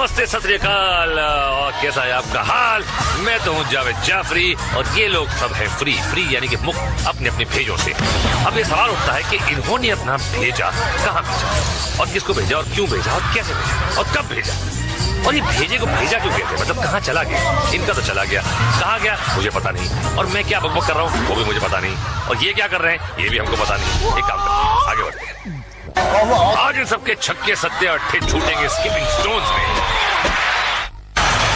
नमस्ते, सत श्री अकाल, और कैसा है आपका हाल। मैं तो हूँ जावेद जाफरी और ये लोग सब है फ्री यानी कि मुक्त अपने अपने भेजों से। अब ये सवाल उठता है कि इन्होंने अपना भेजा कहाँ भेजा और किसको भेजा और क्यों भेजा और कैसे भेजा और कब भेजा और ये भेजे को भेजा क्यों कहते हैं, मतलब कहाँ चला गया। इनका तो चला गया, कहाँ गया मुझे पता नहीं, और मैं क्या बकबक कर रहा हूँ वो भी मुझे पता नहीं, और ये क्या कर रहे हैं ये भी हमको पता नहीं। एक काम करते हैं, आगे बढ़ते हैं। आज इन सबके छक्के सत्ते अट्ठे छूटेंगे स्किपिंग स्टोन्स में।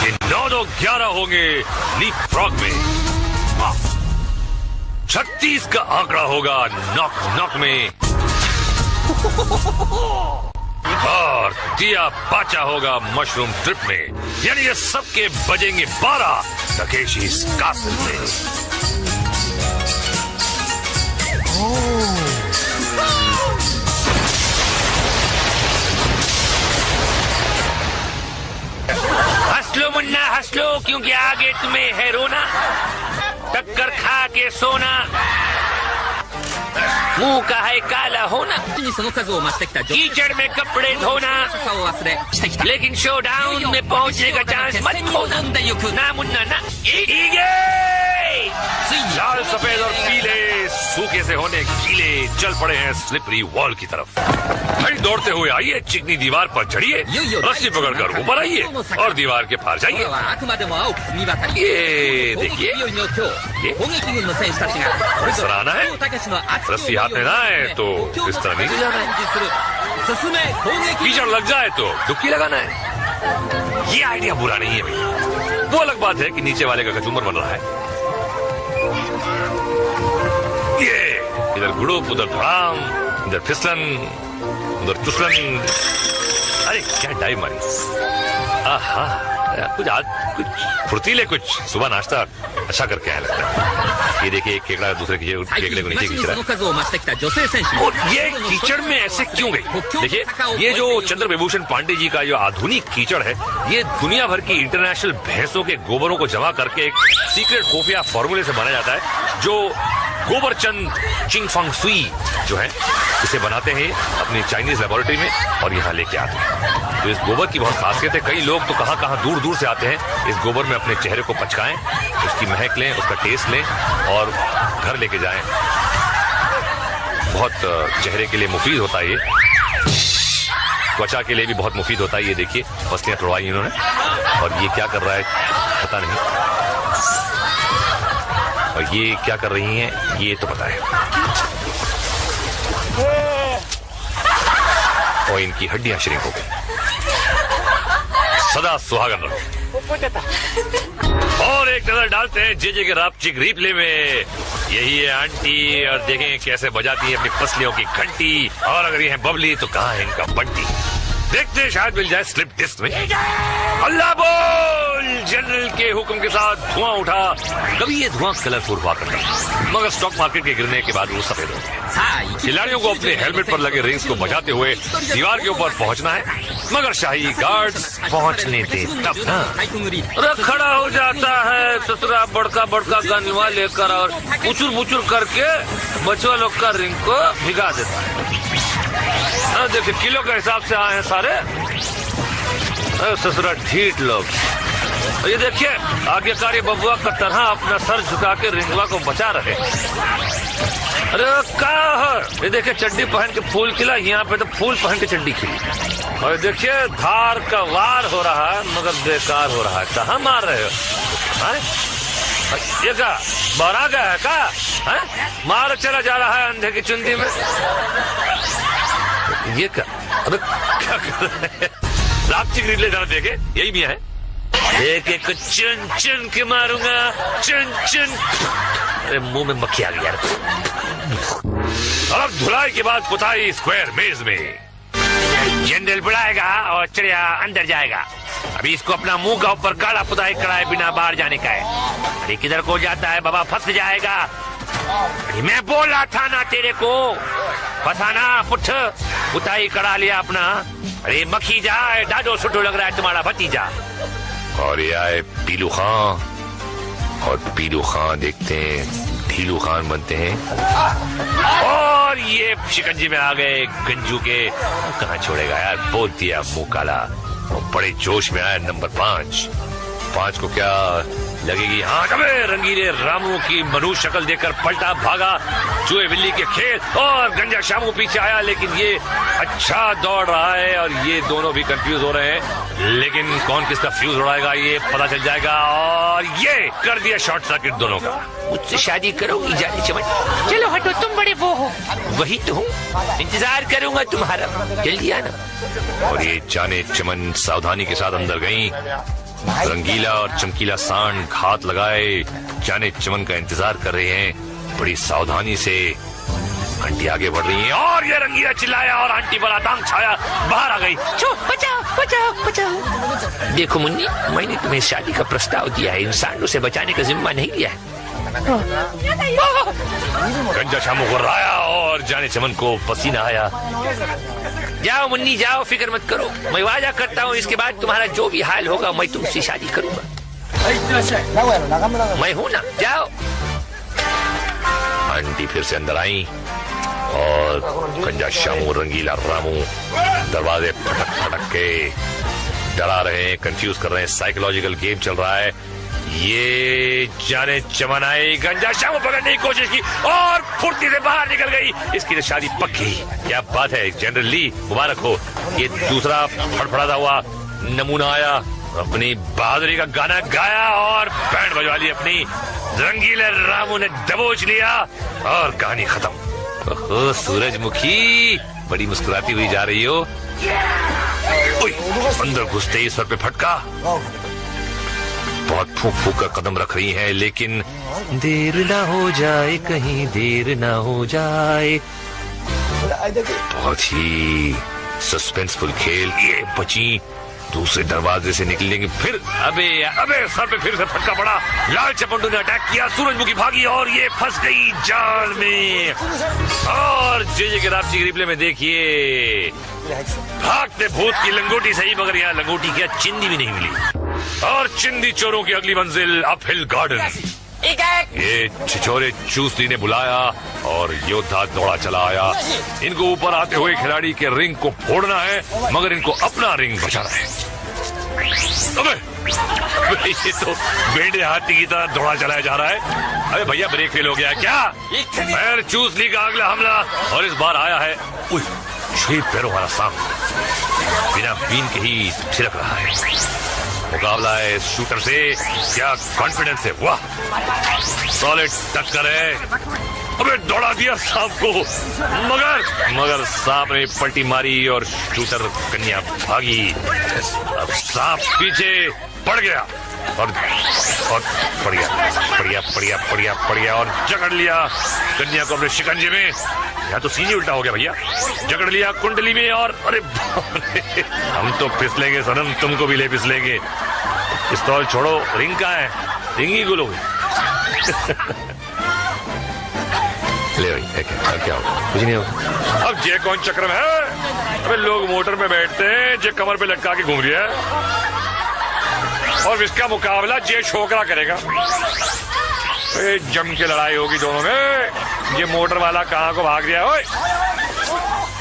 ये 9-2-11 होंगे लीप फ्रॉग में। 36 का आंकड़ा होगा नॉक नॉक में, और दिया बाचा होगा मशरूम ट्रिप में। यानी ये सबके बजेंगे 12 तकेशी's कासल में। हंस लो मुन्ना हंस लो, क्योंकि आगे तुम्हें है रोना, टक्कर खा के सोना, मुंह का है काला होना, कीचड़ में कपड़े धोना, लेकिन शो डाउन में पहुंचने का चांस मत खोना ना मुन्ना ना। लाल सफेद और पीले सूखे से होने गीले चल पड़े हैं स्लिपरी वॉल की तरफ। भाई दौड़ते हुए आइए, चिकनी दीवार पर चढ़िए, रस्सी पकड़कर ऊपर आइए और दीवार के पार जाइए। ये देखिए इस तरह आना है, रस्सी हाथ में ना आए तो इस तरह नहीं जाना है, कीचड़ लग जाए तो डुबकी लगाना है। ये आइडिया बुरा नहीं है भाई, वो अलग बात है कि नीचे वाले का कचूमर बन रहा है। ये इधर गुड़ुप उधर धड़ाम, इधर फिसलन उधर चुसलन। अरे क्या डाइव मारी, आहा कुछ फुर्तीले, कुछ सुबह नाश्ता अच्छा करके आया लगता है। ये देखिए एक केकड़ा दूसरे केकड़े को नीचे खींच रहा है। और ये कीचड़ में ऐसे क्यों गई? देखिए ये जो चंद्र विभूषण पांडे जी का जो आधुनिक कीचड़ है, ये दुनिया भर की इंटरनेशनल भैंसों के गोबरों को जमा करके एक सीक्रेट खुफिया फॉर्मूले से बनाया जाता है, जो गोबरचंद चिंगफंग सुई जो है इसे बनाते हैं अपनी चाइनीज लेबोरेटरी में और यहाँ लेके आते हैं। तो इस गोबर की बहुत खासियत है, कई लोग तो कहाँ दूर दूर से आते हैं इस गोबर में अपने चेहरे को पचकाएं, उसकी महक लें, उसका टेस्ट लें और घर लेके जाएं। बहुत चेहरे के लिए मुफीद होता है, ये त्वचा के लिए भी बहुत मुफीद होता है। ये देखिए फसलियां तोड़वाई इन्होंने, और ये क्या कर रहा है पता नहीं, और ये क्या कर रही हैं ये तो पता है, और इनकी हड्डियां श्रिंक हो गई। सदा सुहागन रहो। और एक नजर डालते हैं जे के रापचिक रिप्ले में। यही है आंटी, और देखें कैसे बजाती है अपनी फसलियों की घंटी, और अगर ये है बबली तो कहाँ है इनका बंटी। देखते हैं शायद मिल जाए स्लिप डिस्क में। अल्लाह बोल, जनरल के हुक्म के साथ धुआं उठा। कभी ये धुआं कलरफुल हुआ करता, मगर स्टॉक मार्केट के गिरने के बाद वो सफेद हो गया। खिलाड़ियों को अपने हेलमेट पर लगे रिंग्स को बजाते हुए दीवार के ऊपर पहुंचना है, मगर शाही गार्ड्स पहुंचने दे तब ना। खड़ा हो जाता है ससुरा बड़का बड़का गनवा लेकर और बुचुर बुचुर करके बचवा लोग का रिंग को भिगा देता है। देखिए किलो के हिसाब से आए हैं सारे ससुरा ढीठ लोग। ये देखिए आज्ञाकारी बबुआ का तरह अपना सर झुका के रिंगवा को बचा रहे। अरे क्या है, ये देखिए चड्डी पहन के फूल खिला, यहाँ पे तो फूल पहन के चड्डी खिली। और देखिए धार का वार हो रहा है मगर बेकार हो रहा है। कहाँ मार रहे हो? ये क्या बरा गया है क्या? मार चला जा रहा है अंधे की चुंदी में। ये क्या, अरे क्या कर रहे हैं? रापचिक रिप्ले जरा देखे, यही भी है। एक एक को चुन चुन के मारूंगा, चुन चुन। अरे मुंह में मक्खी आ गई यार। अब धुलाई के बाद पुताई स्क्वायर मेज में। जनरल बुलाएगा और चिड़िया अंदर जाएगा। अभी इसको अपना मुंह का ऊपर काला पुताई कराए बिना बाहर जाने का है। अरे किधर को जाता है बाबा, फंस जाएगा। अरे मैं बोल रहा था ना तेरे को, फंसाना पुठ। पुताई करा लिया अपना। अरे मक्खी जाए, डाडो सुटो लग रहा है तुम्हारा भतीजा। और ये आए पीलू खान, और पीलू खान देखते हैं ढीलू खान बनते हैं। और ये शिकंजी में आ गए गंजू के। कहाँ छोड़ेगा यार, बोल दिया मुंह काला। बड़े जोश में आया नंबर 5 को क्या लगेगी हाँ अबे रंगीले रामू की मनुष्य शक्ल देखकर पलटा भागा चूहे बिल्ली के खेल और गंजा शामू पीछे आया, लेकिन ये अच्छा दौड़ रहा है और ये दोनों भी कंफ्यूज हो रहे हैं, लेकिन कौन किसका फ्यूज उड़ाएगा ये पता चल जाएगा। और ये कर दिया शॉर्ट सर्किट दोनों का। मुझसे शादी करोगी जाने चमन? चलो हटो, तुम बड़े वो हो। वही तो हूँ, इंतजार करूंगा तुम्हारा, जल्दी आना। और ये जाने चमन सावधानी के साथ अंदर गई। रंगीला और चमकीला सांड घात लगाए जाने चमन का इंतजार कर रहे हैं। बड़ी सावधानी से आंटी आगे बढ़ रही है और ये रंगीला चिल्लाया और आंटी पर आतंक छाया, बाहर आ गई। बचाओ बचाओ बचाओ। देखो मुन्नी, मैंने तुम्हें शादी का प्रस्ताव दिया है, इन सांडों से बचाने का जिम्मा नहीं लिया है। गंजा शामू गुर्राया और जाने चमन को पसीना आया। जाओ मुन्नी जाओ, फिक्र मत करो, मैं वादा करता हूँ इसके बाद तुम्हारा जो भी हाल होगा मैं तुमसे शादी करूंगा। मैं हूँ ना, जाओ। आंटी फिर से अंदर आई और गंजा शामू रंगीला रामू दरवाजे फटक फटक के डरा रहे हैं, कंफ्यूज कर रहे हैं, साइकोलॉजिकल गेम चल रहा है। ये जाने चमन आई, गंजा शामू पकड़ने की कोशिश की और फुर्ती से बाहर निकल गई। इसकी तो शादी पक्की। क्या बात है, जनरल ली मुबारक हो। ये दूसरा फड़फड़ाता हुआ नमूना आया, अपनी बहादुरी का गाना गाया और बैंड बजवा ली अपनी। रंगीले रामू ने दबोच लिया और कहानी खत्म। ओहो सूरजमुखी, बड़ी मुस्कुराती हुई जा रही हो। अंदर घुसते ही सर पे फटका। बहुत फूंक फूंक कर कदम रख रही हैं, लेकिन देर ना हो जाए, कहीं देर ना हो जाए। बहुत ही सस्पेंसफुल खेल। ये बची दूसरे दरवाजे से निकलेंगे फिर। अबे सर पे फिर से फटका पड़ा। लाल चपंडू ने अटैक किया, सूरजमुखी भागी और ये फंस गई जाल में। और जे के रात रिप्ले में देखिए, भागते भूत की लंगोटी सही, मगर यहाँ लंगोटी क्या चिंदी भी नहीं मिली। और चिंदी चोरों की अगली मंजिल अप हिल गार्डन। ये छिछोरे चूसली ने बुलाया और योद्धा दौड़ा चला आया। इनको ऊपर आते हुए खिलाड़ी के रिंग को फोड़ना है, मगर इनको अपना रिंग बचाना है। अबे ये तो बेड़े हाथी की तरह दौड़ा चलाया जा रहा है। अबे भैया ब्रेक फेल हो गया क्या? पैर चूसली का अगला हमला और इस बार आया है 6 पैरों वाला सांप, बिना बीन के ही छिड़क रहा है। मुकाबला है शूटर से, क्या कॉन्फिडेंस है, वाह सॉलिड टक्कर है। अबे दौड़ा दिया सांप को, मगर सांप ने पलटी मारी और शूटर कन्या भागी। अब सांप पीछे पड़ गया और पड़ गया और जकड़ लिया कन्या को अपने शिकंजे में। यहाँ तो सीधी उल्टा हो गया भैया, जकड़ लिया कुंडली में और अरे हम तो फिसलेंगे सनम, तुमको भी ले फिसलेंगे। पिस्तौल छोड़ो, रिंग कहाँ है? रिंग ही गुलोगे। ले भाई क्या होगा? कुछ नहीं होगा। अब जे कौन चक्र में है? अबे लोग मोटर में बैठते हैं, जे कमर पे लटका के घूम रहा है और इसका मुकाबला जे छोकरा करेगा। जम के लड़ाई होगी दोनों में। ये मोटर वाला कहाँ को भाग गया? ओए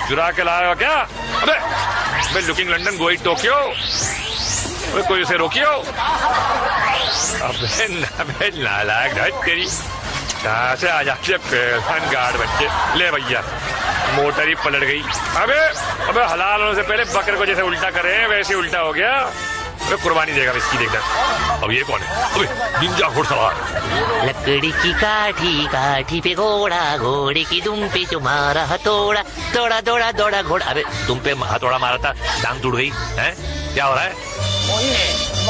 चुरा के लाया हो क्या? अबे लुकिंग लंदन गोइंग टोक्यो, कोई उसे रोकियो। अबे नालायक तेरी, कहाँ से आ जाती है पहलवान गार्ड बच्चे। ले भैया मोटर ही पलट गई। अबे हलाल होने से पहले बकर को जैसे उल्टा करे वैसे उल्टा हो गया। कुर्बानी देगा इसकी, देखना। अब ये कौन है? अबे निंजा घुड़सवार। लकड़ी की काठी पे घोड़ा, घोड़े की दुम पे तुम्हारा हथौड़ा, दौड़ा दौड़ा दौड़ा घोड़ा। अबे तुम पे हथौड़ा मारा था, टांग टूट गई है, क्या हो रहा है?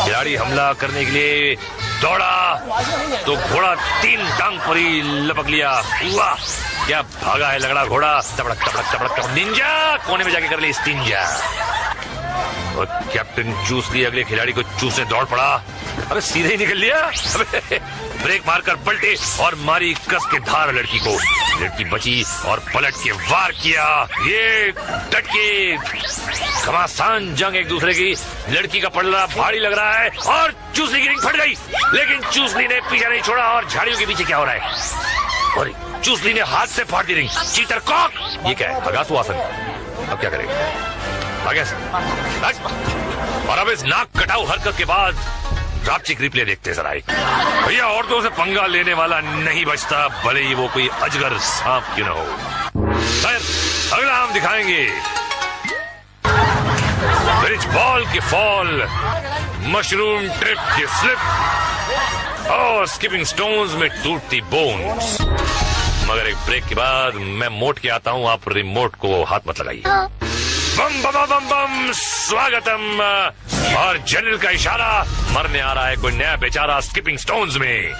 खिलाड़ी हमला करने के लिए दौड़ा तो घोड़ा 3 टांग पर ही लपक लिया। वाह क्या भागा है लगड़ा घोड़ा। तबड़क तबड़क तबड़क तबड़क। निंजा कोने में जाके कर ली स्टिंजा और कैप्टन चूसली अगले खिलाड़ी को चूसने दौड़ पड़ा। अबे सीधे ही निकल लिया। अबे ब्रेक मारकर पलटे और मारी कस के धार लड़की को। लड़की बची और पलट के वार किया। ये डट के घमासान जंग एक दूसरे की। लड़की का पलड़ा भारी लग रहा है और चूसली की रिंग फट गई, लेकिन चूसली ने पीछा नहीं छोड़ा। और झाड़ियों के पीछे क्या हो रहा है? और चूसली ने हाथ से फाड़ दी रिंग। Cheater Kock. ये क्या है? अगासु आसन। अब क्या करेगा? आगे से। और अब इस नाक कटाऊ हरकत के बाद ड्रापचिक रिप्ले देखते जरा एक। भैया औरतों से पंगा लेने वाला नहीं बचता, भले ही वो कोई अजगर सांप क्यों न हो। खैर, अगला हम दिखाएंगे ब्रिज बॉल के फॉल, मशरूम ट्रिप के स्लिप और स्किपिंग स्टोन्स में टूटती बोन्स। मगर एक ब्रेक के बाद मैं मोट के आता हूँ, आप रिमोट को हाथ मत लगाइए। बम बम बम बम, स्वागतम। और जनरल का इशारा, मरने आ रहा है कोई नया बेचारा स्किपिंग स्टोन्स में।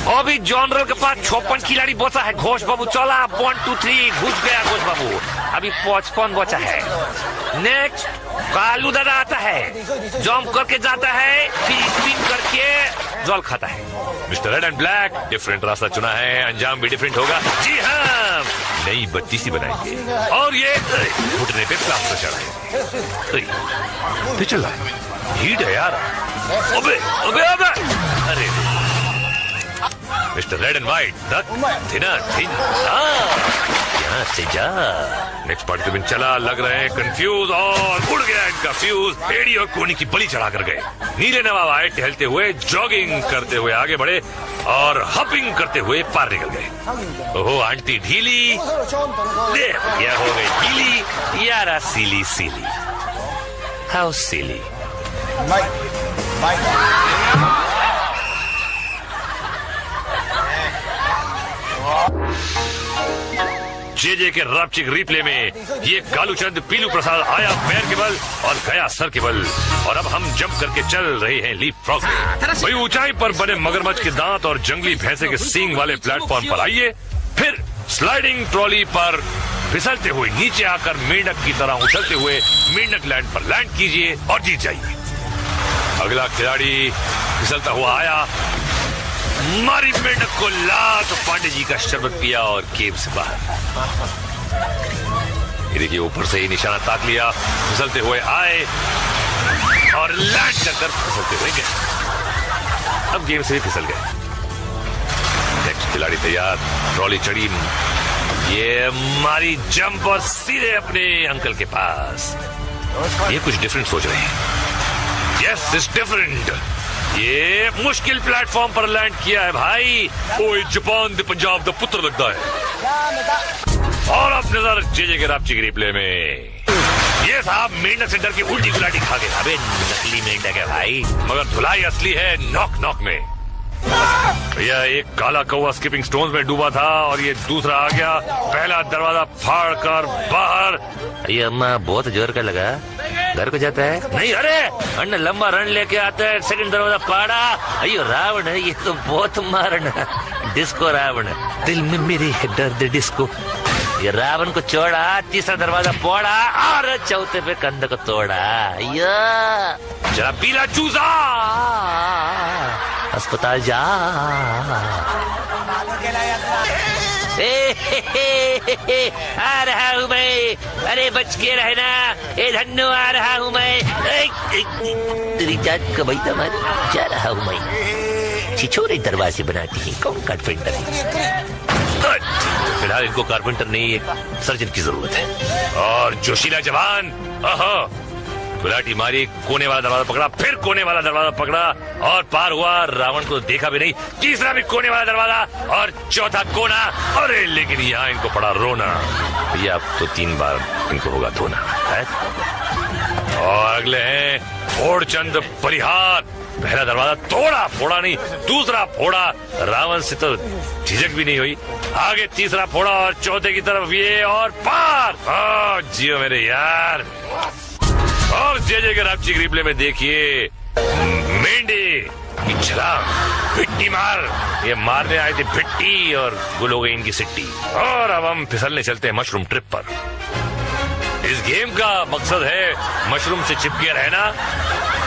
अभी जनरल के पास 56 खिलाड़ी बचा है। घोष बाबू चला, 1 2 3 घुस गया घोष बाबू। अभी 55 बचा है। नेक्स्ट कालू दादा आता है, जंप करके जाता है, फिर स्पिन करके जल खाता है। Mister red and black different रास्ता चुना है, अंजाम भी डिफरेंट होगा। जी हाँ, नई बत्ती सी बनाएंगे और ये घुटने पे प्लास्टर चढ़ाएंगे। चल रहा है, हीट है यार। अबे अबे अबे, अरे मिस्टर रेड एंड व्हाइट, यहाँ से जा। नेक्स्ट पार्टिसिपेंट चला, लग रहे हैं कंफ्यूज और उड़ गया इनका फ्यूज। एड़ी और कोनी की बलि चढ़ा कर गए। नीले नवाब आए टहलते हुए, जॉगिंग करते हुए आगे बढ़े और हपिंग करते हुए पार निकल गए। ओहो आंटी ढीली, यह हो गई ढीली यारा, सीली सीली। How Sili. जेजे के ड्रापचिक रिप्ले में ये कालूचंद पीलू प्रसाद आया पैर के बल और गया सर के बल। और अब हम जंप करके चल रहे हैं लीप फ्रॉग में। वही ऊंचाई पर बने मगरमच्छ के दांत और जंगली भैंसे के सींग वाले प्लेटफॉर्म पर आइए, फिर स्लाइडिंग ट्रॉली पर फिसलते हुए नीचे आकर मेंढक की तरह उछलते हुए मेंढक लैंड पर लैंड कीजिए और जीत जाइए। अगला खिलाड़ी फिसलता हुआ आया, मारी मेंढक को लात, पांडे जी का शरबत पिया और केव से बाहर। ये देखिए ऊपर से ही निशाना ताक लिया, फिसलते हुए आए और लैंड कर फिसलते हुए गए। अब गेम से भी फिसल गए। नेक्स्ट खिलाड़ी तैयार, ट्रॉली चढ़ी, ये मारी जंप और सीधे अपने अंकल के पास। ये कुछ डिफरेंट सोच रहे हैं। Yes it's different. ये मुश्किल प्लेटफॉर्म पर लैंड किया है भाई। ओए जापान दे पंजाब दा पुत्र लगता है। और अब नजर जेजे के ड्रापचिक रिप्ले में, ये साहब मेंढक से डर की उल्टी गुलाटी खा गए। अबे नकली मेंढक है भाई, मगर धुलाई असली है नॉक नॉक में। भैया एक काला कौवा स्किपिंग स्टोन्स में डूबा था और ये दूसरा आ गया, पहला दरवाजा फाड़ कर बाहर। ये अम्मा बहुत जोर का लगा, घर को जाता है नहीं। अरे अन्ना लंबा रन लेके आता है, सेकंड दरवाजा फाड़ा। अयो रावण है ये तो बहुत मारना। डिस्को रावण, दिल में मेरे है दर्द डिस्को। ये रावण को छोड़ा, तीसरा दरवाजा फोड़ा और चौथे पे कंध को तोड़ा। जरा पीला चूजा, अस्पताल जा। आ रहा हूँ मैं, अरे बच के रहना, ए धन्नो आ रहा हूँ मैं। तेरी जात का भाई मत, जा रहा हूँ मैं। छिछोरे दरवाजे बनाती है, कौन कारपेंटर है? फिलहाल इनको कारपेंटर नहीं, एक सर्जन की जरूरत है। और जोशीला जवान, गुलाटी मारी, कोने वाला दरवाजा पकड़ा, फिर कोने वाला दरवाजा पकड़ा और पार हुआ। रावण को देखा भी नहीं, तीसरा भी कोने वाला दरवाजा और चौथा कोना। अरे लेकिन यहाँ इनको पड़ा रोना। ये अब तो 3 बार इनको होगा धोना है। और अगले हैं ओड़चंद परिहार। पहला दरवाजा तोड़ा, फोड़ा नहीं, दूसरा फोड़ा, रावण से तो झिझक भी नहीं हुई। आगे तीसरा फोड़ा और चौथे की तरफ ये और पार। जियो मेरे यार। और जेजे के ड्रापचिक रिप्ले में देखिए, मेंढे की छलांग, भिट्टी मार। ये मारने आए थे भिट्टी और गुल हो गई इनकी सिट्टी। और अब हम फिसलने चलते हैं मशरूम ट्रिप पर। इस गेम का मकसद है मशरूम से चिपके रहना,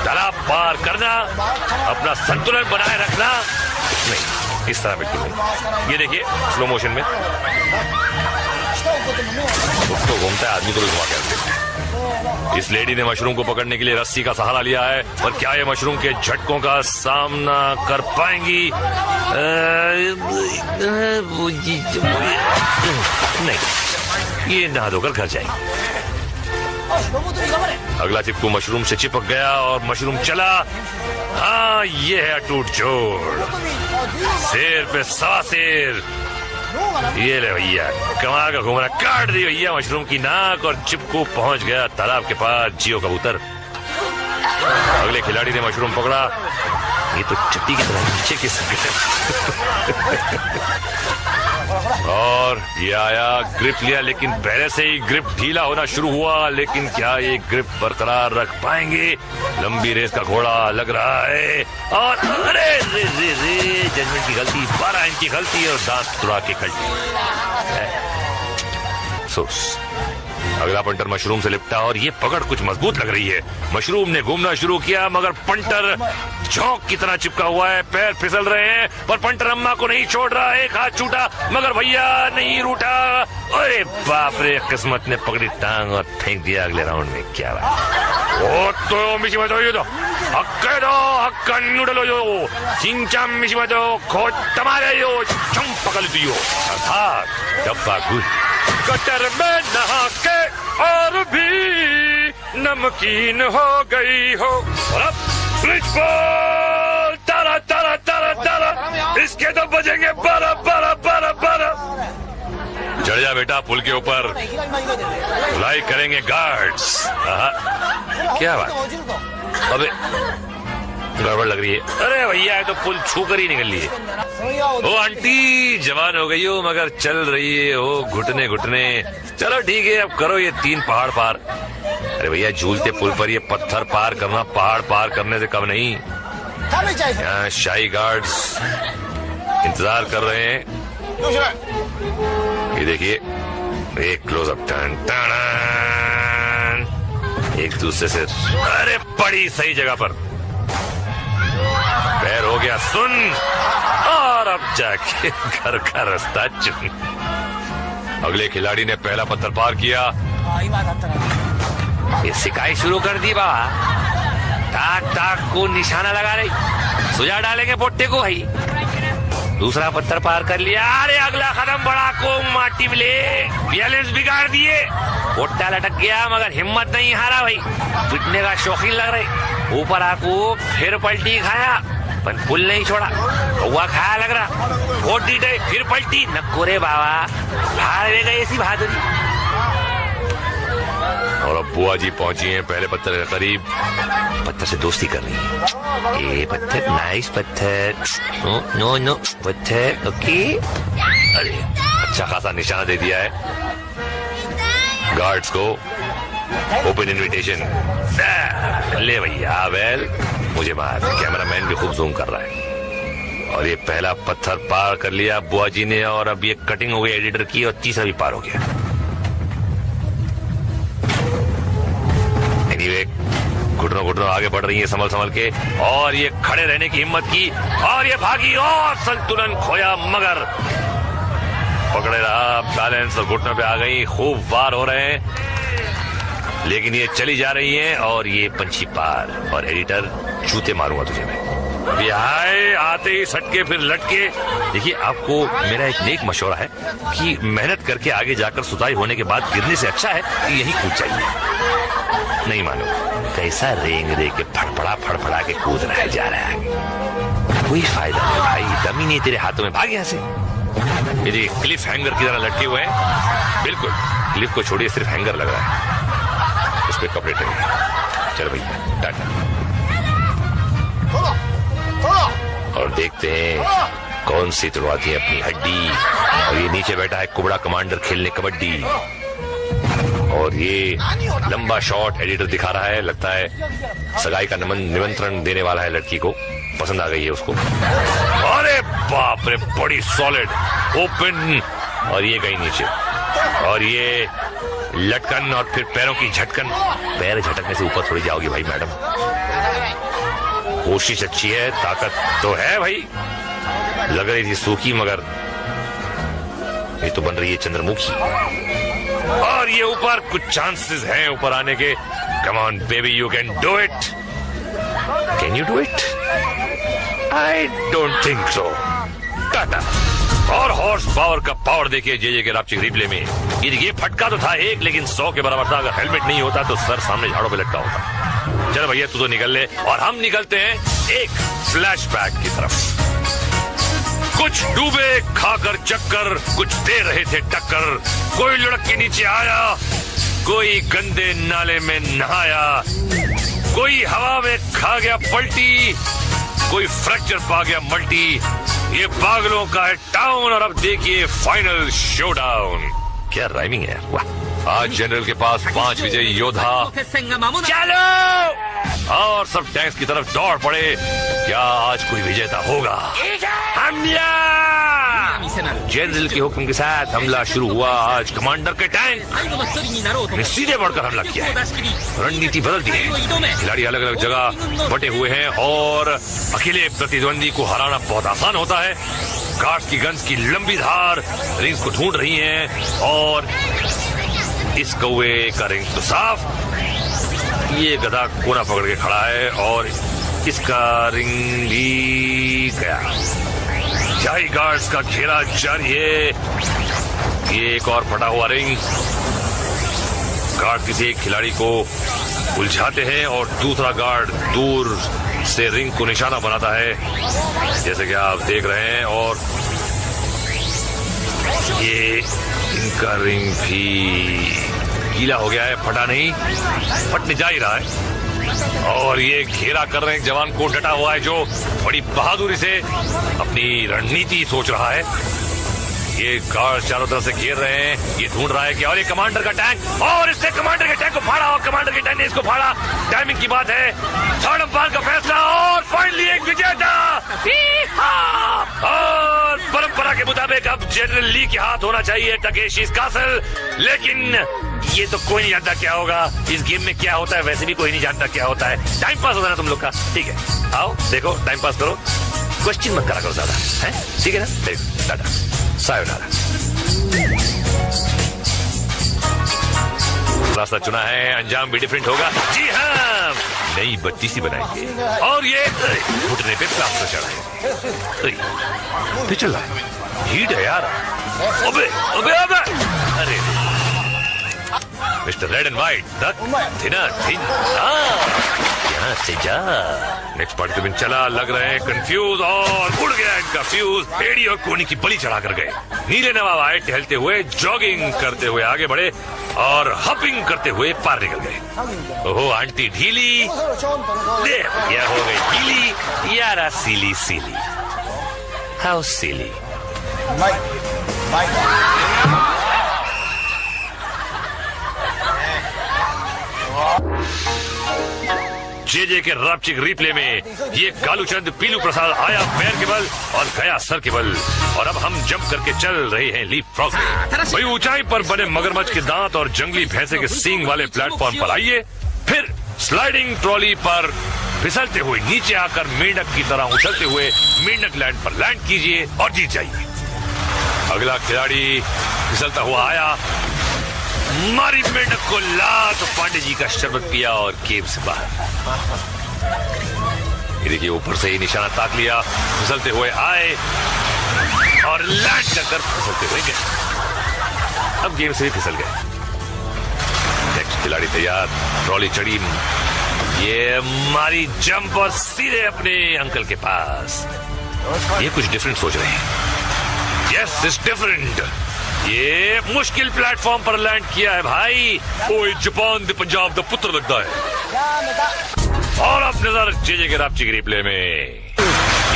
तालाब पार करना, अपना संतुलन बनाए रखना। नहीं, इस तरह बिल्कुल नहीं। ये देखिए स्लो मोशन में उसको घूमता है, आदमी को भी घुमा के रखते हैं। इस लेडी ने मशरूम को पकड़ने के लिए रस्सी का सहारा लिया है, और क्या ये मशरूम के झटकों का सामना कर पाएंगी? नहीं, ये नहा धोकर घर जाएंगे। अगला चिपकू मशरूम से चिपक गया और मशरूम चला। हाँ, ये है अटूट जोड़। शेर पे सवा शेर। ये ले भैया, कमाल का घूमना, काट दी भैया मशरूम की नाक और चिपकू पहुंच गया तालाब के पास। जियो कबूतर। अगले खिलाड़ी ने मशरूम पकड़ा। ये तो चट्टी की तरह नीचे खिसक और ये आया, ग्रिप लिया, लेकिन पहले से ही ग्रिप ढीला होना शुरू हुआ। लेकिन क्या ये ग्रिप बरकरार रख पाएंगे? लंबी रेस का घोड़ा लग रहा है और अरे रे रे रे, जजमेंट की गलती, 12 इंच की गलती और दांत तुड़ा के कल्टी। अगला पंटर मशरूम से लिपटा और ये पकड़ कुछ मजबूत लग रही है। मशरूम ने घूमना शुरू किया मगर पंटर झोंक की तरह चिपका हुआ है। पैर फिसल रहे हैं पर पंटर अम्मा को नहीं छोड़ रहा है। एक हाथ छूटा मगर भैया नहीं रूठा। अरे बाप रे, किस्मत ने पकड़ी टांग और फेंक दिया अगले राउंड में। क्या बात। ओ तो मिशिमतो यो हक्के दो हक्का नूडलो यो चिंचाम मिशिमतो खो तमारे यो चम पकड़ दियो। अर्थात डब्बा गुल कटर में नहा के और भी नमकीन हो गई हो। और अब स्विच बॉल, तारा तारा तारा तारा, इसके तो बजेंगे 12 12 12 12। चढ़ जा बेटा पुल के ऊपर, धुलाई करेंगे गार्ड्स। क्या बात, अबे गड़बड़ लग रही है। अरे भैया, तो पुल छू कर ही निकल लिए। ओ आंटी, जवान हो गई हो मगर चल रही है हो घुटने घुटने। चलो ठीक है, अब करो ये 3 पहाड़ पार। अरे भैया, झूलते पुल पर ये पत्थर पार करना पहाड़ पार करने से कम नहीं। यहाँ शाही गार्ड्स इंतजार कर रहे हैं। ये देखिए, एक क्लोजअप, टन टन, एक दूसरे से। अरे बड़ी सही जगह पर पैर हो गया सुन, और अब जाके घर का रास्ता चुन। अगले खिलाड़ी ने पहला पत्थर पार किया। ये सिकाई शुरू कर दी बाबा। ताक ताक को निशाना लगा रही, सुझा डालेंगे पोट्टे को भाई। दूसरा पत्थर पार कर लिया। अरे अगला कदम बड़ा को माटी मिले, बैलेंस बिगाड़ दिए। पोट्टा लटक गया मगर हिम्मत नहीं हारा भाई, पिटने का शौकीन लग रहे। ऊपर आको फिर पलटी खाया पर पुल नहीं छोड़ा। हुआ खाया लग रहा, वोट दी गए फिर पलटी। नकोरे बाबा, हार वे गए ऐसी बहादुरी। और अब बुआ जी पहुंची हैं पहले पत्थर के करीब। पत्थर से दोस्ती कर रही है। ये पत्थर नाइस पत्थर, नो नो पत्थर ओके। अरे अच्छा खासा निशाना दे दिया है गार्ड्स को। Open invitation. ले भैया वेल, मुझे मार। कैमरामैन भी खूब जूम कर रहा है। और ये पहला पत्थर पार कर लिया बुआ जी ने, और अब ये कटिंग हो गई एडिटर की, और तीसरा भी पार हो गया। एनीवे, घुटनों आगे बढ़ रही है संभल संभल के, और ये खड़े रहने की हिम्मत की, और ये भागी और संतुलन खोया मगर पकड़े रहा। बैलेंस और घुटनों पे आ गई। खूब वार हो रहे हैं लेकिन ये चली जा रही हैं, और ये पंछी पार। और एडिटर, जूते मारूंगा तुझे मैं। ये आए आते ही सटके फिर लटके। देखिए, आपको मेरा एक नेक मशवरा है कि मेहनत करके आगे जाकर सुताई होने के बाद गिरने से अच्छा है कि यही कूद जाइए। नहीं मानो, कैसा रेंग रे के फड़फड़ा के कूद रहा जा रहा है। कोई फायदा नहीं भाई, दम ही नहीं तेरे हाथों में, भाग यहाँ से। ये क्लिफ हैंगर की तरह लटके हुए हैं। बिल्कुल क्लिफ को छोड़िए, सिर्फ हैंगर लग रहा है, उस पे कपड़े टंगे। चल भैया टाटा। और देखते हैं कौन सी तुड़वाती है अपनी हड्डी। और ये नीचे बैठा है कुबड़ा कमांडर खेलने कबड्डी। और ये लंबा शॉट एडिटर दिखा रहा है, लगता है सगाई का निमंत्रण देने वाला है लड़की को, पसंद आ गई है उसको। अरे बाप रे, बड़ी सॉलिड ओपन, और ये गई नीचे। और ये लटकन और फिर पैरों की झटकन। पैर झटकने से ऊपर थोड़ी जाओगी भाई मैडम। कोशिश अच्छी है, ताकत तो है भाई। लग रही थी सूखी मगर ये तो बन रही है चंद्रमुखी। और ये ऊपर कुछ चांसेस हैं ऊपर आने के। Come on baby, you can do it. Can you do it? I don't think so. Tata. और हॉर्स पावर का पावर देखिए जे के रापचिक रिप्ले में। ये फटका तो था एक, लेकिन 100 के बराबर था। अगर हेलमेट नहीं होता तो सर सामने झाड़ों पे लटका होता। चलो भैया तू तो निकल ले, और हम निकलते हैं एक फ्लैशबैक की तरफ। कुछ डूबे खाकर चक्कर, कुछ दे रहे थे टक्कर। कोई लुढ़क के नीचे आया, कोई गंदे नाले में नहाया, कोई हवा में खा गया पलटी, कोई फ्रैक्चर पा गया मल्टी। ये पागलों का है टाउन, और अब देखिए फाइनल शोडाउन। क्या राइमिंग है, वाह। आज जनरल के पास 5 विजयी योद्धा। चलो, और सब टैंक्स की तरफ दौड़ पड़े। क्या आज कोई विजेता होगा? हमला! जनरल के हुक्म के साथ हमला शुरू हुआ। आज कमांडर के टैंक ने सीधे बढ़कर हमला किया है। रणनीति बदल दी है। खिलाड़ी अलग अलग जगह बटे हुए हैं, और अकेले प्रतिद्वंदी को हराना बहुत आसान होता है। गार्ड्स की गन्स की लंबी धार रिंग्स को ढूंढ रही हैं, और इस कौवे का रिंग तो साफ। ये गधा कोना पकड़ के खड़ा है, और इसका रिंग भी गया। जाई गार्ड्स का घेरा जारी है। ये एक और फटा हुआ रिंग। गार्ड किसी एक खिलाड़ी को उलझाते हैं, और दूसरा गार्ड दूर से रिंग को निशाना बनाता है, जैसे कि आप देख रहे हैं। और ये इनका रिंग भी गीला हो गया है, फटा नहीं, फटने जा ही रहा है। और ये घेरा कर रहे हैं जवान को डटा हुआ है, जो बड़ी बहादुरी से अपनी रणनीति सोच रहा है। ये गार्ड चारों तरफ से घेर रहे हैं। ये ढूंढ रहा है कि, और ये कमांडर का टैंक, और इससे कमांडर के टैंक को फाड़ा, और कमांडर के टैंक ने इसको फाड़ा। टाइमिंग की बात है। थर्ड अंपायर का फैसला, और फाइनली एक विजेता। और परंपरा के मुताबिक अब जनरल ली के हाथ होना चाहिए टकेशी's कासल, लेकिन ये तो कोई नहीं जानता क्या होगा। इस गेम में क्या होता है वैसे भी कोई नहीं जानता क्या होता है। टाइम पास होता है ना तुम लोग का, ठीक है। आओ देखो, टाइम पास करो, क्वेश्चन मत करा करो ज्यादा, है ठीक है ना। देखो टाटा, सायोनारा। रास्ता चुना है, अंजाम भी डिफरेंट होगा। जी हाँ, नई बत्तीसी बनाएंगे, और ये घुटने पे प्लास्टर चढ़ाएंगे। चल रहा है, हीट है यार। अबे अबे अबे, अरे mister red and white, thinner thin, यहाँ से जा। नेक्स्ट पार्टिसिपेंट चला, लग रहे हैं कंफ्यूज, और उड़ गया इनका फ्यूज। एड़ी और कोनी की बलि चढ़ा कर गए। नीले नवाब आए टहलते हुए, जॉगिंग करते हुए आगे बढ़े, और हपिंग करते हुए पार निकल गए। ओहो आंटी ढीली, यह हो गई ढीली। यारा सीली सीली, हाउ सीली। जे के रापचिक रिप्ले में ये कालूचंद पीलू प्रसाद आया पैर के बल और गया सर के बल, और अब हम जंप करके चल रहे हैं लीप फ्रॉग में। वही ऊंचाई पर बने मगरमच्छ के दांत और जंगली भैंसे के सींग वाले प्लेटफॉर्म पर आइए, फिर स्लाइडिंग ट्रॉली पर फिसलते हुए नीचे आकर मेंढक की तरह उछलते हुए मेंढक लैंड पर लैंड कीजिए और जीत जाइए। अगला खिलाड़ी फिसलता हुआ आया, मारी मेंढक को लात, पांडे जी का शरबत पिया और केव से बाहर। ये देखिए ऊपर से ही निशाना ताक लिया, फिसलते हुए आए और लैंड कर फिसलते हुए गए। अब गेम से भी फिसल गए। नेक्स्ट खिलाड़ी तैयार, ट्रॉली चढ़ी, ये मारी जंप और सीधे अपने अंकल के पास। ये कुछ डिफरेंट सोच रहे हैं। Yes it's different. ये मुश्किल प्लेटफॉर्म पर लैंड किया है भाई। ओए जापान दे पंजाब दा पुत्र लगता है। और अब नजर जे के रापचिक रिप्ले में,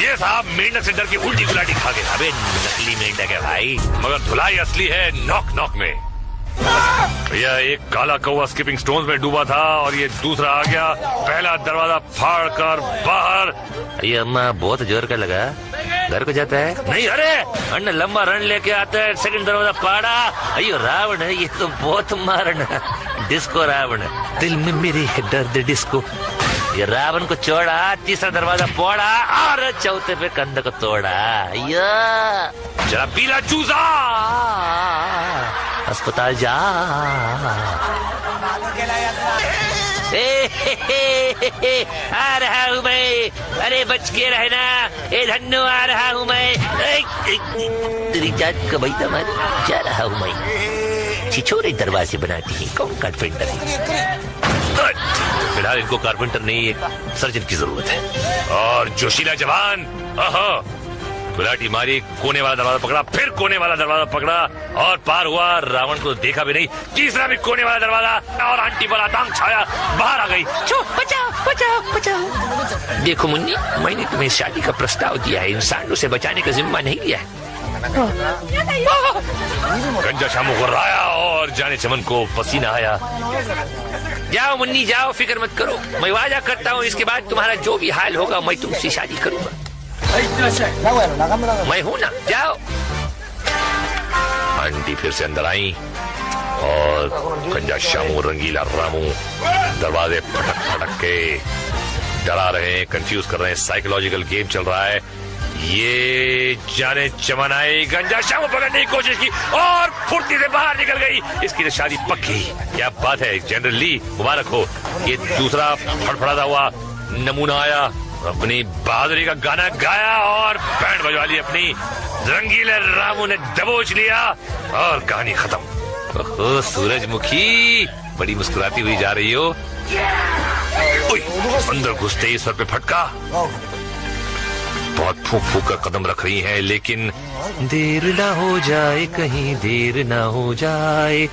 ये साहब मेंढक से डर के उल्टी गुलाटी खा गए। अबे नकली मेंढक है भाई, मगर धुलाई असली है नॉक नॉक में। भैया एक काला कौवा स्किपिंग स्टोन्स में डूबा था, और ये दूसरा आ गया, पहला दरवाजा फाड़ कर बाहर। ये अम्मा बहुत जोर का लगा, घर को जाता है नहीं। अरे अन्ना लंबा रन लेके आता है, सेकंड दरवाजा फाड़ा। अयो रावण है ये तो, बहुत मारन। डिस्को रावण, दिल में मेरे दर्द डिस्को। ये रावण को छोड़ा, तीसरा दरवाजा फोड़ा, और चौथे पे कंध को तोड़ा। जरा पीला चूजा, अस्पताल जा। आ रहा हूँ मैं, अरे बच के रहना, ए धन्नो आ रहा हूँ मैं। तेरी जात का बैठा मैं जा रहा हूँ मैं। छिछोरे दरवाजे बनाती है, कौन कारपेंटर है? फिलहाल इनको कारपेंटर नहीं, एक सर्जन की जरूरत है। और जोशीला जवान, गुलाटी मारी, कोने वाला दरवाजा पकड़ा, फिर कोने वाला दरवाजा पकड़ा और पार हुआ। रावण को देखा भी नहीं, तीसरा भी कोने वाला दरवाजा और आंटी पर आतंक छाया, बाहर आ गई। बचाओ बचाओ बचाओ। देखो मुन्नी, मैंने तुम्हें शादी का प्रस्ताव दिया है, इंसानों से बचाने का जिम्मा नहीं लिया है। गंजा शामू को राया और जाने चमन को पसीना आया। जाओ मुन्नी जाओ, फिक्र मत करो, मैं वादा करता हूँ इसके बाद तुम्हारा जो भी हाल होगा मैं तुमसे शादी करूंगा। मैं हूं ना, जाओ। आंटी फिर से अंदर आई और गंजा शामू रंगीला रामू दरवाजे फटक फटक के डरा रहे हैं, कंफ्यूज कर रहे हैं, साइकोलॉजिकल गेम चल रहा है। ये जाने चमन आई, गंजा शामू पकड़ने की कोशिश की और फुर्ती से बाहर निकल गई। इसकी तो शादी पक्की। क्या बात है, जनरल ली मुबारक हो। ये दूसरा फड़फड़ाता हुआ नमूना आया, अपनी बहादुरी का गाना गाया और बैंड बजवा ली अपनी। रंगीले रामू ने दबोच लिया और कहानी खत्म। ओहो सूरजमुखी, बड़ी मुस्कुराती हुई जा रही हो। अंदर घुसते ही सर पे फटका। बहुत फूक फूक कर कदम रख रही हैं, लेकिन देर ना हो जाए, कहीं देर ना हो जाए।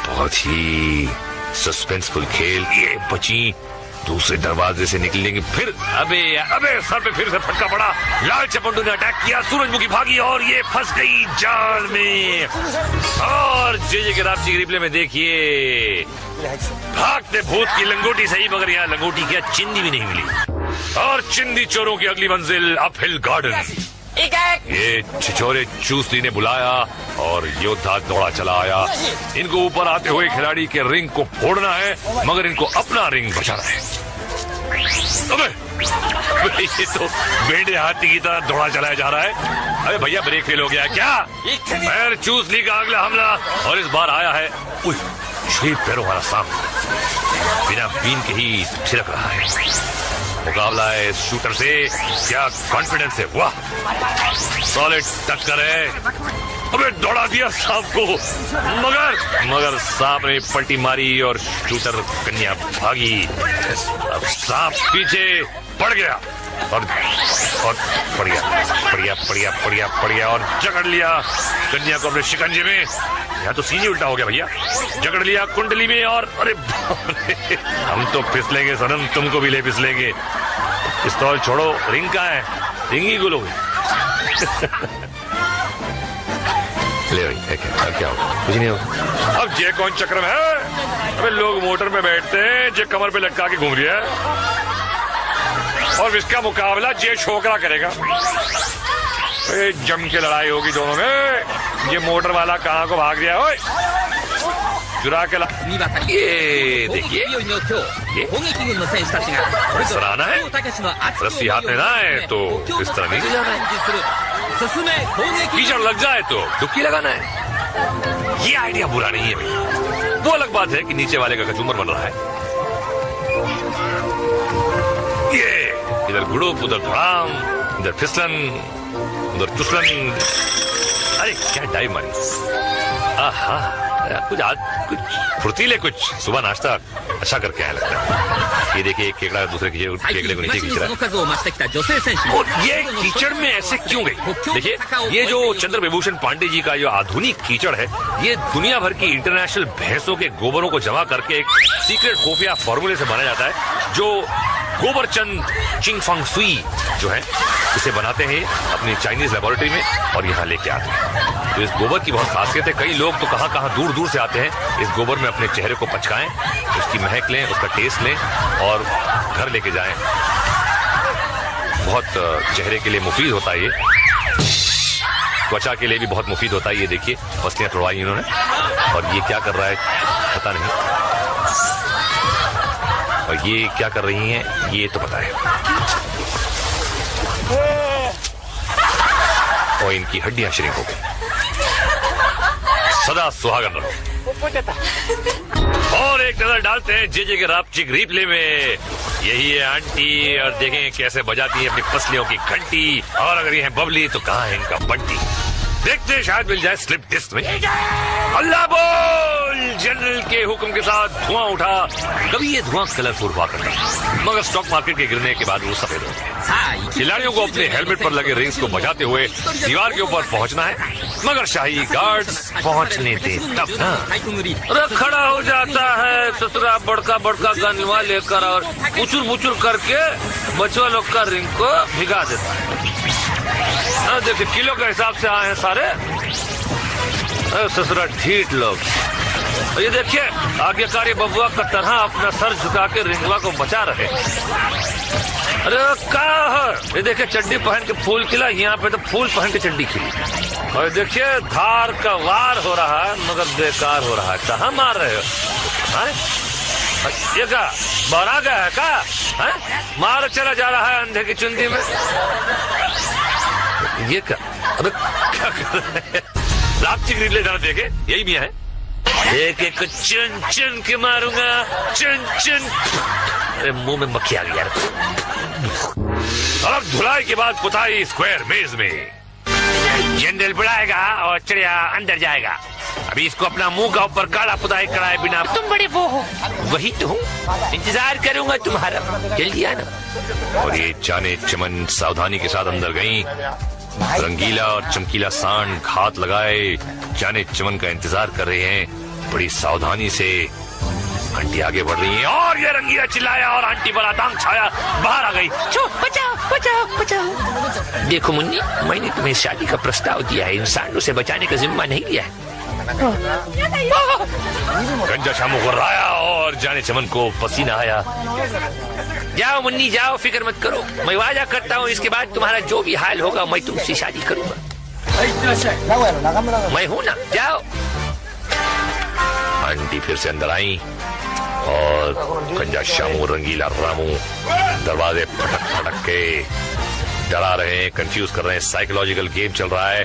बहुत ही सस्पेंसफुल खेल। ये बची दूसरे दरवाजे से निकलेंगे, फिर अबे सर पे फिर से फटका पड़ा। लाल चपंडू ने अटैक किया, सूरजमुखी भागी और ये फंस गई जाल में। और जे के रापची रिप्ले में देखिए, भागते भूत की लंगोटी सही, मगर यहाँ लंगोटी क्या चिंदी भी नहीं मिली। और चिंदी चोरों की अगली मंजिल अप हिल गार्डन। ये छिछोरे चूसली ने बुलाया और योद्धा दौड़ा चला आया। इनको ऊपर आते हुए खिलाड़ी के रिंग को फोड़ना है, मगर इनको अपना रिंग बचाना है। अबे ये तो बेड़े हाथी की तरह दौड़ा चलाया जा रहा है। अरे भैया ब्रेक फेल हो गया क्या? पैर चूसली का अगला हमला और इस बार आया है 6 पैरों वाला सांप, बिना बीन के ही छिड़क रहा है। मुकाबला है इस शूटर से, क्या कॉन्फिडेंस है, वाह सॉलिड टक्कर है। अबे दौड़ा दिया सांप को, मगर सांप ने पलटी मारी और शूटर कन्या भागी। अब सांप पीछे पड़ गया और पड़ गया और जकड़ लिया कन्या को अपने शिकंजे में। यहाँ तो सीधी उल्टा हो गया भैया, जकड़ लिया कुंडली में और अरे हम तो फिसलेंगे सनम, तुमको भी ले फिसलेंगे। पिस्तौल छोड़ो, रिंग कहाँ है? रिंग ही गुलोगे। ले भाई, क्या होगा? कुछ नहीं होगा। अब ये कौन चक्र में है? अबे लोग मोटर में बैठते हैं, जे कमर पे लटका के घूम रही है और इसका मुकाबला जे छोकरा करेगा। जम के लड़ाई होगी दोनों में। ये मोटर वाला कहाँ को भाग गया? ओए चुरा के ये देखिए, इस तरह आना है, रस्सी हाथ में ना है तो इस तरह नहीं जाना है। कीचड़ लग जाए तो डुबकी लगाना है। ये आइडिया बुरा नहीं है भाई। वो अलग बात है कि नीचे वाले का कचूमर बन रहा है। ये इधर गुड़ुप, उधर धड़ाम, इधर फिसलन, उधर तुसलन। अरे क्या डाइव मारी। आहा, कुछ फुर्तीले, कुछ सुबह नाश्ता अच्छा करके आया लगता है। ये देखिए, एक केकड़ा दूसरे केकड़े को नीचे खींच रहा है। और ये कीचड़ में ऐसे क्यों गई? देखिए, ये जो चंद्र विभूषण पांडे जी का जो आधुनिक कीचड़ है, ये दुनिया भर की इंटरनेशनल भैंसों के गोबरों को जमा करके एक सीक्रेट खुफिया फॉर्मूले से बनाया जाता है, जो गोबरचंद चिंगफंग सुई जो है इसे बनाते हैं अपनी चाइनीज लेबोरेटरी में और यहाँ लेके आते हैं। तो इस गोबर की बहुत खासियत है। कई लोग तो कहाँ दूर दूर से आते हैं इस गोबर में अपने चेहरे को पचकाएं, उसकी महक लें, उसका टेस्ट लें और घर लेके जाएं। बहुत चेहरे के लिए मुफीद होता है, ये त्वचा के लिए भी बहुत मुफीद होता है। ये देखिए, पसलियां तोड़वाई इन्होंने और ये क्या कर रहा है पता नहीं, और ये क्या कर रही हैं ये तो पता है। और इनकी हड्डियां श्रिंक हो गई। सदा सुहागन रहो। और एक नजर डालते हैं जे के रापचिक रिप्ले में। यही है आंटी, और देखें कैसे बजाती है अपनी पसलियों की घंटी। और अगर ये है बबली तो कहाँ है इनका बंटी। देखते हैं शायद मिल जाए स्लिप डिस्क में। अल्लाह बोल। जनरल के हुक्म के साथ धुआं उठा। कभी ये धुआं कलरफुल हुआ करता, मगर स्टॉक मार्केट के गिरने के बाद वो सफेद हो गया। खिलाड़ियों को अपने हेलमेट पर लगे रिंग्स को बजाते हुए दीवार के ऊपर पहुंचना है, मगर शाही गार्ड्स पहुंचने दे तब ना। अरे खड़ा हो जाता है ससुरा बड़का बड़का गनवा लेकर और बुचुर बुचुर करके बचवा लोग का रिंग को भिगा देता है। देखिए किलो के हिसाब से आए हैं सारे ससुरा ढीठ लोग। ये देखिए आज्ञाकारी बबुआ का तरह अपना सर झुका के रिंगवा को बचा रहे। अरे क्या है, ये देखिए चड्डी पहन के फूल खिला, यहाँ पे तो फूल पहन के चड्डी खिली। और देखिए धार का वार हो रहा है मगर बेकार हो रहा है। कहाँ मार रहे हो? ये क्या बड़ा गया है क्या? मार चला जा रहा है अंधे की चुंदी में। ये क्या? अरे क्या कर रहे हैं? प्लास्टिक रिले जरा देखे, यही भी है। एक एक चुन चुन के मारूंगा, चुन चुन। अरे मुंह में मक्खी आ गई यार। अब धुलाई के बाद पुताई स्क्वायर मेज में। जनरल बुलाएगा और चिड़िया अंदर जाएगा। अभी इसको अपना मुंह का ऊपर काला पुताई कराए बिना। तुम बड़े वो हो। वही तो हूँ, इंतजार करूंगा तुम्हारा, जल्दी आना। और ये जाने चमन सावधानी के साथ अंदर गई। रंगीला और चमकीला सांड हाथ लगाए जाने चमन का इंतजार कर रहे हैं। बड़ी सावधानी से आंटी आगे बढ़ रही है और ये रंगीला चिल्लाया और आंटी पर आतंक छाया, बाहर आ गई। बचाओ बचाओ बचाओ। देखो मुन्नी, मैंने तुम्हें शादी का प्रस्ताव दिया है, इंसानों से बचाने का जिम्मा नहीं लिया है। गंजा शामू गुर्राया और जाने चमन को पसीना आया। जाओ मुन्नी जाओ, फिक्र मत करो, मैं वादा करता हूँ इसके बाद तुम्हारा जो भी हाल होगा मैं तुमसे शादी करूंगा। मैं हूँ ना, जाओ। आंटी फिर से अंदर आई और गंजा शामू रंगीला रामू दरवाजे फटक फटक के डरा रहे हैं, कंफ्यूज कर रहे हैं। साइकोलॉजिकल गेम चल रहा है।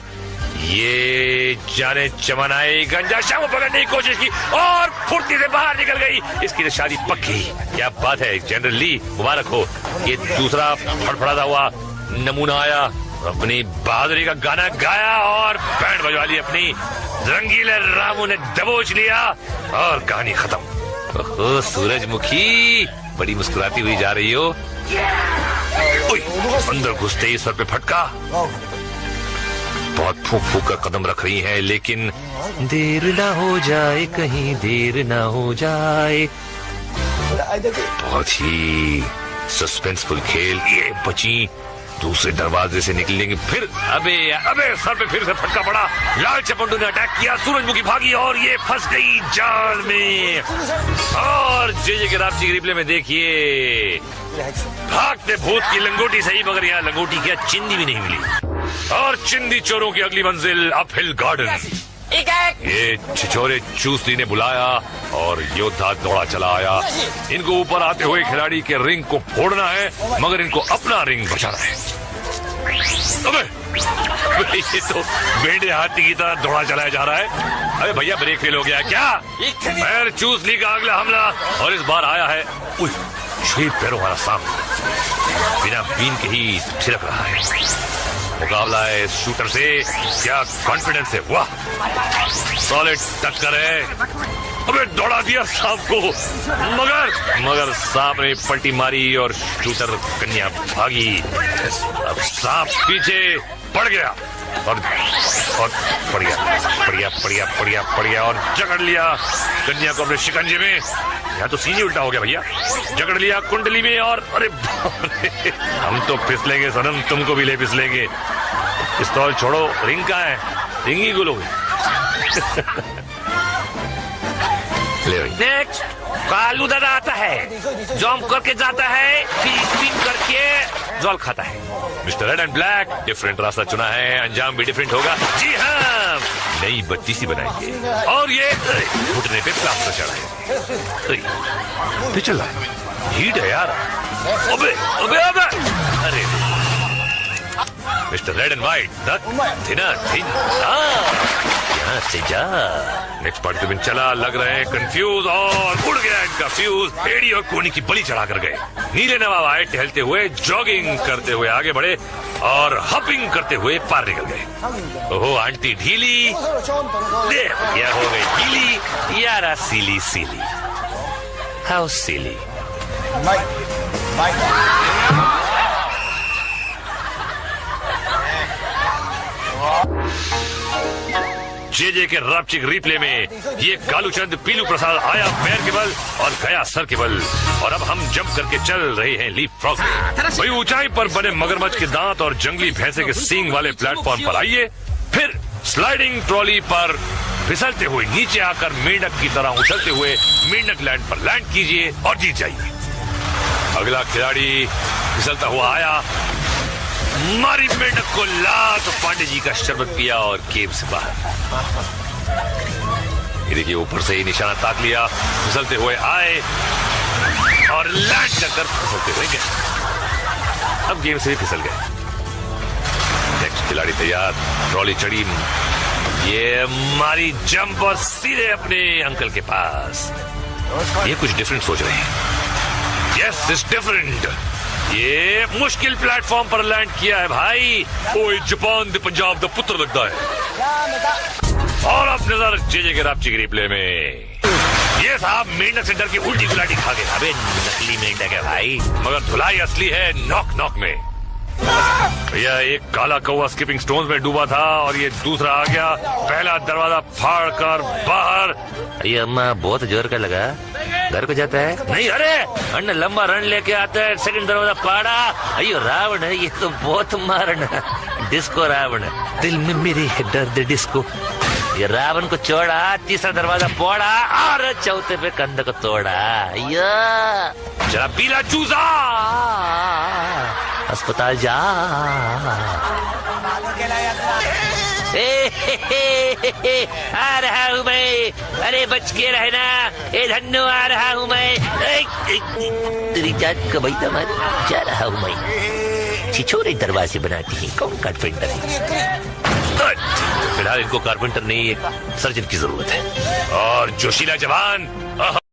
ये जाने चमन आई, गंजा शामू पकड़ने की कोशिश की और फुर्ती से बाहर निकल गई। इसकी तो शादी पक्की। क्या बात है जनरल ली, मुबारक हो। ये दूसरा फड़फड़ाता हुआ नमूना आया, अपनी बहादुरी का गाना गाया और बैंड बजवा ली अपनी। रंगीले रामू ने दबोच लिया और कहानी खत्म। ओहो सूरजमुखी, बड़ी मुस्कुराती हुई जा रही हो। अंदर घुसते ही सर पे फटका। बहुत फूक फूक कर कदम रख रही है, लेकिन देर ना हो जाए, कहीं देर ना हो जाए। बहुत ही सस्पेंसफुल खेल। ये बची दूसरे दरवाजे से निकलेंगे फिर। अबे सर पे फिर से फटका पड़ा। लाल चपंडू ने अटैक किया, सूरजमुखी भागी और ये फंस गई जाल में। और जे के राप्ती रिप्ले में देखिए, भागते भूत की लंगोटी सही, मगर यहाँ लंगोटी क्या चिंदी भी नहीं मिली। और चिंदी चोरों की अगली मंजिल अप हिल गार्डन। ये छिछोरे चूसली ने बुलाया और योद्धा दौड़ा चला आया। इनको ऊपर आते हुए खिलाड़ी के रिंग को फोड़ना है, मगर इनको अपना रिंग बचाना है। अबे ये तो बेड़े हाथी की तरह दौड़ा चलाया जा रहा है। अरे भैया ब्रेक फेल हो गया क्या? पैर चूसली का अगला हमला और इस बार आया है 6 पैरों वाला सांप, बिना बीन के ही छिड़क रहा है। मुकाबला है शूटर से, क्या कॉन्फिडेंस है, वाह सॉलिड टक्कर है। अबे दौड़ा दिया सांप को, मगर सांप ने पलटी मारी और शूटर कन्या भागी। अब सांप पीछे पड़ गया और पड़ गया और जकड़ लिया कन्या को अपने शिकंजे में। यहाँ तो सीधी उल्टा हो गया भैया, जकड़ लिया कुंडली में और अरे हम तो फिसलेंगे सनम, तुमको भी ले फिसलेंगे। पिस्तौल छोड़ो, रिंग कहाँ है? रिंग ही गुलोगे। नेक्स्ट कालू दादा आता है, जंप करके जाता है, फिर स्पिन करके जॉल खाता है। Mister red and black different रास्ता चुना है, अंजाम भी डिफरेंट होगा। जी हाँ, नई बत्ती सी बनाएंगे और ये घुटने पे प्लास्टर चढ़ाएंगे। चला हीट है यार। अबे अरे mister red and white, thinner thin. यहाँ से जा। नेक्स्ट पार्टिसिपेंट चला, लग रहे हैं कंफ्यूज और उड़ गया इनका फ्यूज। एड़ी और कोनी की बलि चढ़ा कर गए। नीले नवाब आए टहलते हुए, जॉगिंग करते हुए आगे बढ़े और हपिंग करते हुए पार निकल गए। ओहो आंटी ढीली, यह हो गई ढीली। यारा सीली सीली, हाउ सीली। जे के रपचिक रिप्ले में ये कालूचंद पीलू प्रसाद आया पैर के बल और गया सर के बल। और अब हम जंप करके चल रहे हैं लीप फ्रॉग में। वही ऊंचाई पर बने मगरमच्छ के दांत और जंगली भैंसे के सींग वाले प्लेटफॉर्म पर आइए, फिर स्लाइडिंग ट्रॉली पर फिसलते हुए नीचे आकर मेंढक की तरह उछलते हुए मेंढक लैंड पर लैंड कीजिए और जीत जाइए। अगला खिलाड़ी फिसलता हुआ आया, मारी मेंढक को लात, पांडे जी का शरबत पिया और केव से बाहर। ये देखिए ऊपर से ही निशाना ताक लिया, फिसलते हुए आए और लैंड कर फिसलते हुए गए। अब गेम से भी फिसल गए। नेक्स्ट खिलाड़ी तैयार, ट्रॉली चढ़ी, ये मारी जंप और सीधे अपने अंकल के पास। ये कुछ डिफरेंट सोच रहे हैं। Yes it's different. ये मुश्किल प्लेटफॉर्म पर लैंड किया है भाई। ओए जापान दे पंजाब दा पुत्र लगता है। और अब नजर जे के रापची रिप्ले में। ये साहब मेंढक से डर की उल्टी गुलाटी खा गए। अबे नकली मेंढक है भाई, मगर धुलाई असली है नॉक नॉक में। भैया एक काला कौवा स्किपिंग स्टोन्स में डूबा था और ये दूसरा आ गया, पहला दरवाजा फाड़ कर बाहर। अरे अम्मा बहुत जोर का लगा, घर को जाता है नहीं। अरे अन्ना लंबा रन लेके आता है, सेकंड दरवाजा फाड़ा। अयो रावण है ये तो, बहुत मारन। डिस्को रावण, दिल में मेरे है दर्द डिस्को। ये रावण को छोड़ा, तीसरा दरवाजा फोड़ा और चौथे पे कंध को तोड़ा। जरा पीला चूजा, अस्पताल जा। आ रहा हूँ मैं, अरे बच के रहना, ए धन्नो आ रहा हूँ मैं। तेरी जात का बैठा मत, जा रहा हूँ मैं। छिछोरे दरवाजे बनाती है, कौन कारपेंटर है? फिलहाल इनको कारपेंटर नहीं, एक सर्जन की जरूरत है। और जोशीला जवान